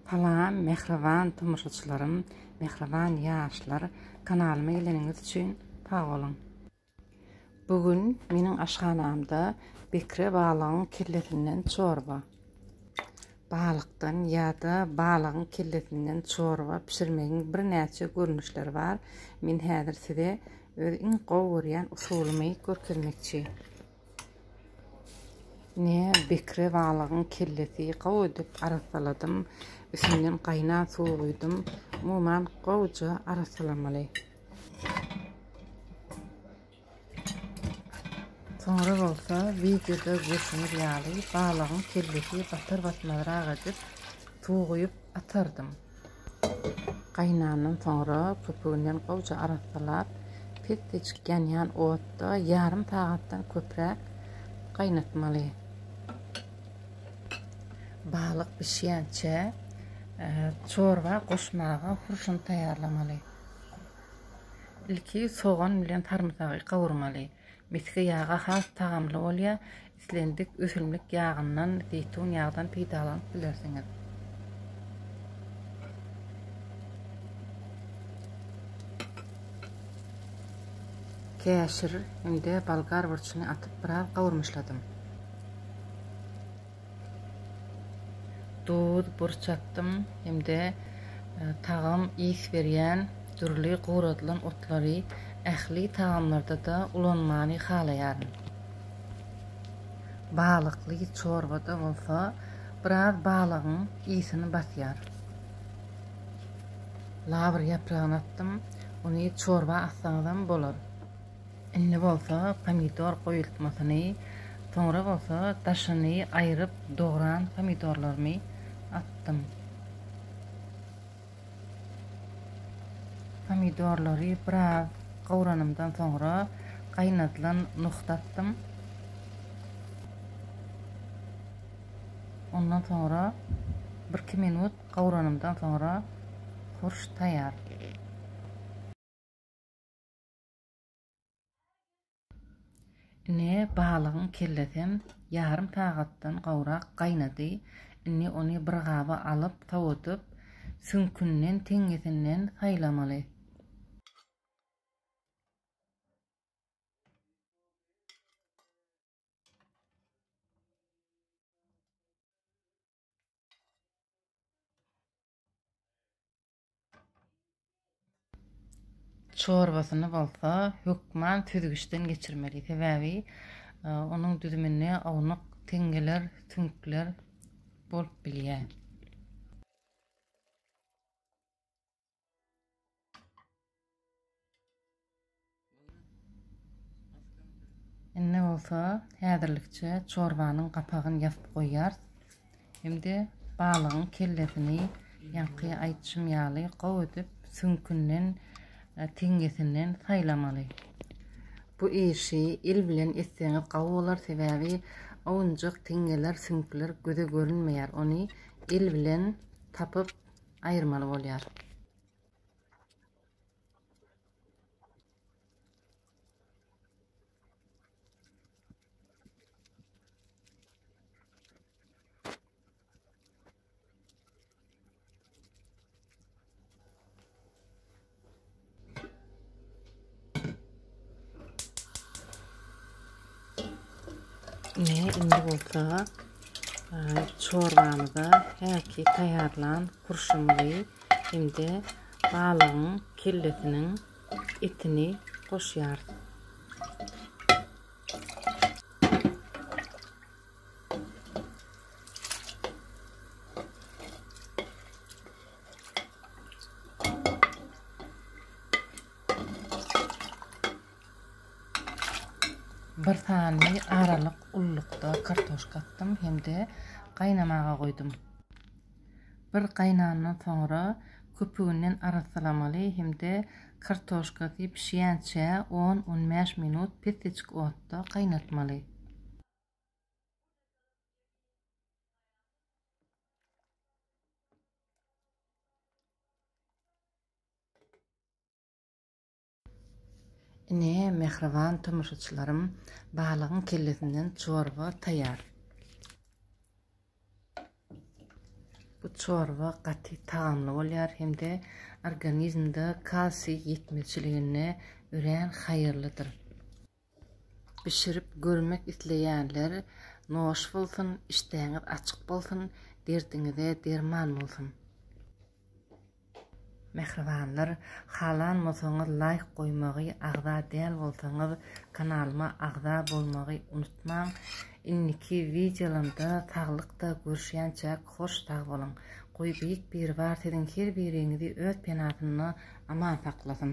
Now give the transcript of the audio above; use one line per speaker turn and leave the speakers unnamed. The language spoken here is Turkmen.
Salam, mehriban tomuşaçylarym, mehriban ýaşlar, kanalyma geleniňiz üçin sag bolun. Bugün meniň aşganamda bekre balygyň kellesinden çorba. Balykdan ýa-da balygyň kellesinden çorba pişirmegiň bir näçe görnüşleri bar. Men häzir size öz iň gowy görýän usulymy görkezmekçi. Ne bekre balygyň kellesi gowudyp arasaladım. Üstünden qayna suw guydum. Umumyň gowuja arasalamaly. Sonra bolsa videoda görüşýär ýaly balygyň kellesi batar batmadyrak edip suw guýup atardım. Qaynandan sonra köpüginden gowuja arasalap petçik ýan otda ýarym sagatdan köpräk qaynatmaly. Balyk pişýänçe çorba goşmaga hurşun taýýarlamaly. Ilki soğan bilen tarymsagy gawurmaly. Miski ýaga has tagamly bolýa, islendik ösülmlik ýagyndan, zeytun ýagdan peýdalanyp bilersiňiz. Käşir hemde balgar burçyny atyp biraz gawurmuşladym. Dud burçattım hemde tagam iýs berýän türli gowradylan otlary ähli tagamlarda da ulanmany halaýaryn. Balykly çorbada bolsa biraz balygyň iýsini basýar. Labr ýapragyny attym, ony çorba atsaňyzam bolar. Indi bolsa pomidor goýulmasyny, sonra bolsa daşyny aýryp dogran pomidorlarymy attım. Pomidorlary biraz gawranymdan sonra qaynatylan nukta attım. Ondan sonra 1-2 minut gawranymdan sonra hurş taýýar. Ne balygyň kellesem ýarym sagatdan gawrak qaynady. Inni ony bir gaba alyp tawadyp sünkünden teňgesinden saýlamaly. Çorbasyny bolsa hökman tüzgüçden geçirmeli. Sebäbi onuň düzümine awnyk teňgeler, tünkler bolup bilýär. Enne bolsa häzirlikçe çorbanyň gapagyny ýasyp goýýar. Hemde balygyň kellesini ýanky aýtjym ýaly gowudyp sünkünden teňgesinden saýlamaly. Bu işi il bilen etseňiz gawy bolar, sebäbi awunjak teňgeler, sünkler göze görünmeýär. Ony il bilen tapyp aýyrmaly bolýar. Ne indi bolsa çorbamyza häki taýýarlan kurşunly hemde balygyň kellesiniň etini goşýar. Bir sany aralyk ullukda kartoşka attım, hemde qaynamaga goýdum. Bir qaynandan sonra köpüginden arasalamaly, hemde kartoşkasy pişýänçe 10-15 minut petçik otda qaynatmaly. Ne mehriban tomuşaçylarym, balygyň kellesinden çorba taýýar. Bu çorba qati taamly bolýar hemde organizmde kalsiy yetmezçiligine ören hayırlıdır. Pişirip görmek isleýänler noş bolsun, iştäňiz açyk bolsun, derdiňize derman bolsun. Mehribanlar, halanmasaňyz like goýmagy, agza däl bolsaňyz kanalyma agza bolmagy unutmaň. Inniki videolarymda taglykda görüşýänçä hoş tag bolun. Goý büýük bir bar edin her biriňizi öz penatyny aman saklasyn.